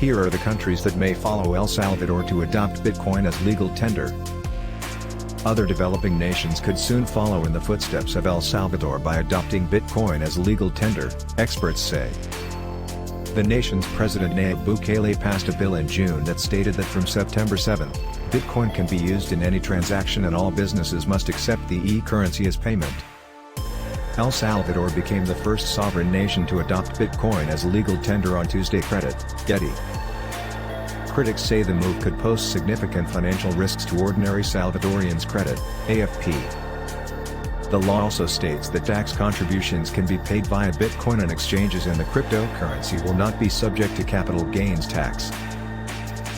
Here are the countries that may follow El Salvador to adopt Bitcoin as legal tender. Other developing nations could soon follow in the footsteps of El Salvador by adopting Bitcoin as legal tender, experts say. The nation's President Nayib Bukele passed a bill in June that stated that from September 7, Bitcoin can be used in any transaction and all businesses must accept the e-currency as payment. El Salvador became the first sovereign nation to adopt Bitcoin as legal tender on Tuesday. Getty. Critics say the move could pose significant financial risks to ordinary Salvadorians. AFP. The law also states that tax contributions can be paid via Bitcoin and exchanges in the cryptocurrency will not be subject to capital gains tax.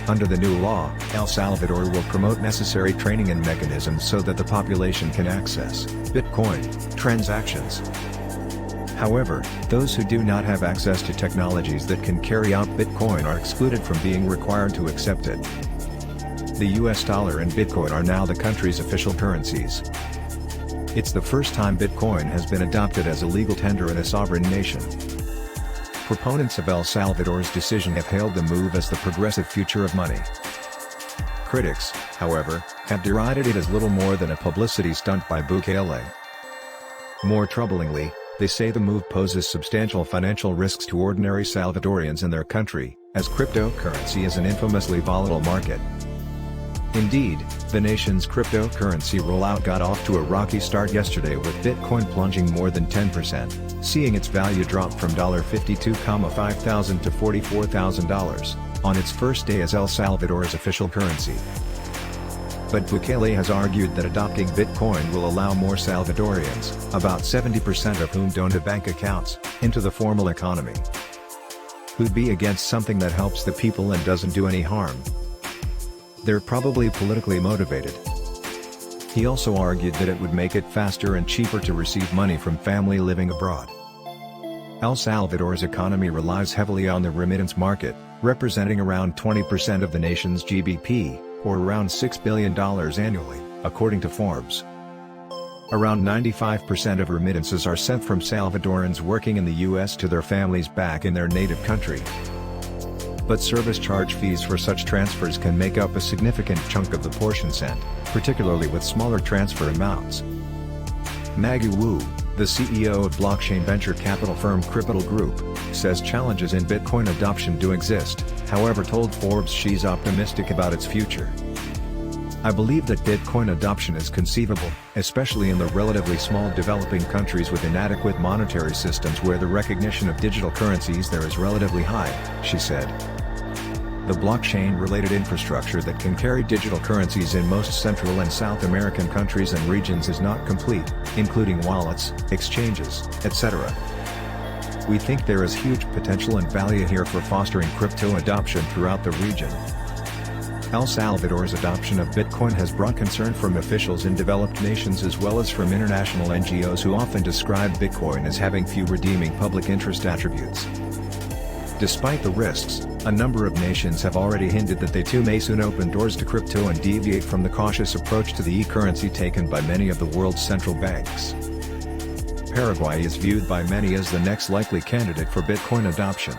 Under the new law, El Salvador will promote necessary training and mechanisms so that the population can access Bitcoin transactions. However, those who do not have access to technologies that can carry out Bitcoin are excluded from being required to accept it. The US dollar and Bitcoin are now the country's official currencies. It's the first time Bitcoin has been adopted as a legal tender in a sovereign nation. Proponents of El Salvador's decision have hailed the move as the progressive future of money. Critics, however, have derided it as little more than a publicity stunt by Bukele. More troublingly, they say the move poses substantial financial risks to ordinary Salvadorians in their country, as cryptocurrency is an infamously volatile market. Indeed, the nation's cryptocurrency rollout got off to a rocky start yesterday with Bitcoin plunging more than 10%, seeing its value drop from $52,500 to $44,000, on its first day as El Salvador's official currency. But Bukele has argued that adopting Bitcoin will allow more Salvadorians, about 70% of whom don't have bank accounts, into the formal economy. Who'd be against something that helps the people and doesn't do any harm? They're probably politically motivated. He also argued that it would make it faster and cheaper to receive money from family living abroad. El Salvador's economy relies heavily on the remittance market, representing around 20% of the nation's GDP, or around $6 billion annually, according to Forbes. Around 95% of remittances are sent from Salvadorans working in the U.S. to their families back in their native country. But service charge fees for such transfers can make up a significant chunk of the portion sent, particularly with smaller transfer amounts. Maggie Wu, the CEO of blockchain venture capital firm Capital Group, says challenges in Bitcoin adoption do exist, however told Forbes she's optimistic about its future. I believe that Bitcoin adoption is conceivable, especially in the relatively small developing countries with inadequate monetary systems where the recognition of digital currencies there is relatively high, she said. The blockchain-related infrastructure that can carry digital currencies in most Central and South American countries and regions is not complete, including wallets, exchanges, etc. We think there is huge potential and value here for fostering crypto adoption throughout the region. El Salvador's adoption of Bitcoin has brought concern from officials in developed nations as well as from international NGOs who often describe Bitcoin as having few redeeming public interest attributes. Despite the risks, a number of nations have already hinted that they too may soon open doors to crypto and deviate from the cautious approach to the e-currency taken by many of the world's central banks. Paraguay is viewed by many as the next likely candidate for Bitcoin adoption.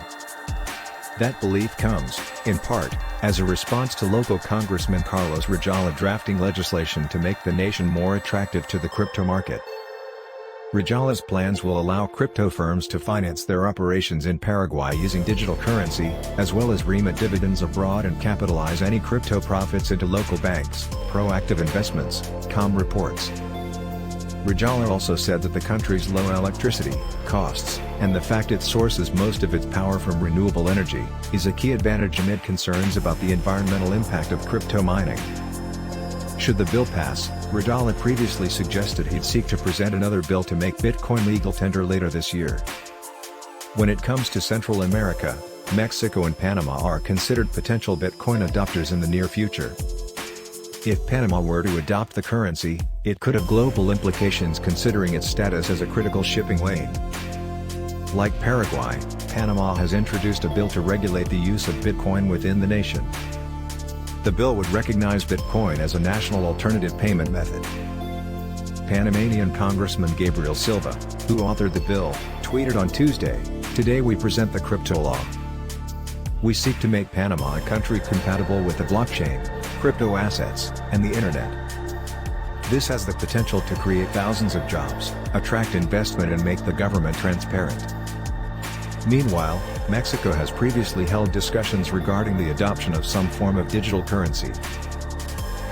That belief comes, in part, as a response to local Congressman Carlos Rajala drafting legislation to make the nation more attractive to the crypto market. Rajala's plans will allow crypto firms to finance their operations in Paraguay using digital currency, as well as remit dividends abroad and capitalize any crypto profits into local banks, proactive investments, Com reports. Rajala also said that the country's low electricity costs, and the fact it sources most of its power from renewable energy, is a key advantage amid concerns about the environmental impact of crypto mining. Should the bill pass, Rajala previously suggested he'd seek to present another bill to make Bitcoin legal tender later this year. When it comes to Central America, Mexico and Panama are considered potential Bitcoin adopters in the near future. If Panama were to adopt the currency, it could have global implications considering its status as a critical shipping lane. Like Paraguay, Panama has introduced a bill to regulate the use of Bitcoin within the nation. The bill would recognize Bitcoin as a national alternative payment method. Panamanian Congressman Gabriel Silva, who authored the bill, tweeted on Tuesday, "Today we present the crypto law. We seek to make Panama a country compatible with the blockchain, crypto assets, and the internet. This has the potential to create thousands of jobs, attract investment and make the government transparent. Meanwhile, Mexico has previously held discussions regarding the adoption of some form of digital currency.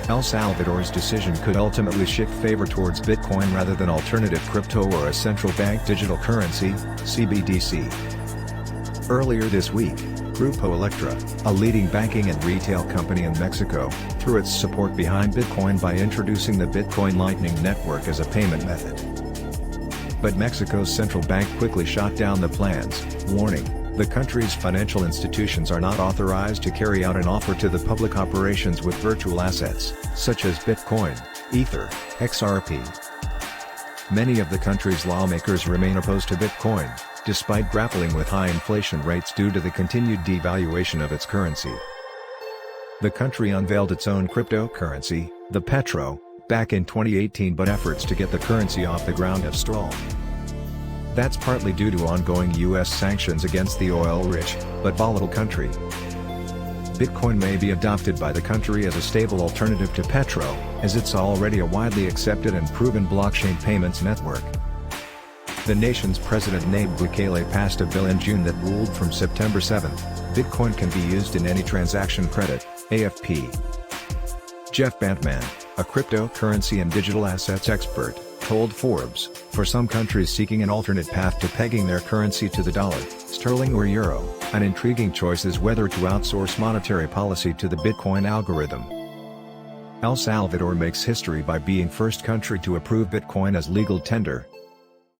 El Salvador's decision could ultimately shift favor towards Bitcoin rather than alternative crypto or a central bank digital currency, CBDC. Earlier this week, Grupo Electra, a leading banking and retail company in Mexico, threw its support behind Bitcoin by introducing the Bitcoin Lightning Network as a payment method. But Mexico's central bank quickly shot down the plans, warning, the country's financial institutions are not authorized to carry out an offer to the public operations with virtual assets, such as Bitcoin, Ether, XRP. Many of the country's lawmakers remain opposed to Bitcoin, despite grappling with high inflation rates due to the continued devaluation of its currency. The country unveiled its own cryptocurrency, the Petro, back in 2018, but efforts to get the currency off the ground have stalled. That's partly due to ongoing U.S. sanctions against the oil-rich, but volatile country. Bitcoin may be adopted by the country as a stable alternative to Petro, as it's already a widely accepted and proven blockchain payments network. The nation's president Nayib Bukele passed a bill in June that ruled from September 7, Bitcoin can be used in any transaction credit, AFP. Jeff Bantman, a cryptocurrency and digital assets expert, told Forbes, for some countries seeking an alternate path to pegging their currency to the dollar, sterling or euro, an intriguing choice is whether to outsource monetary policy to the Bitcoin algorithm. El Salvador makes history by being first country to approve Bitcoin as legal tender,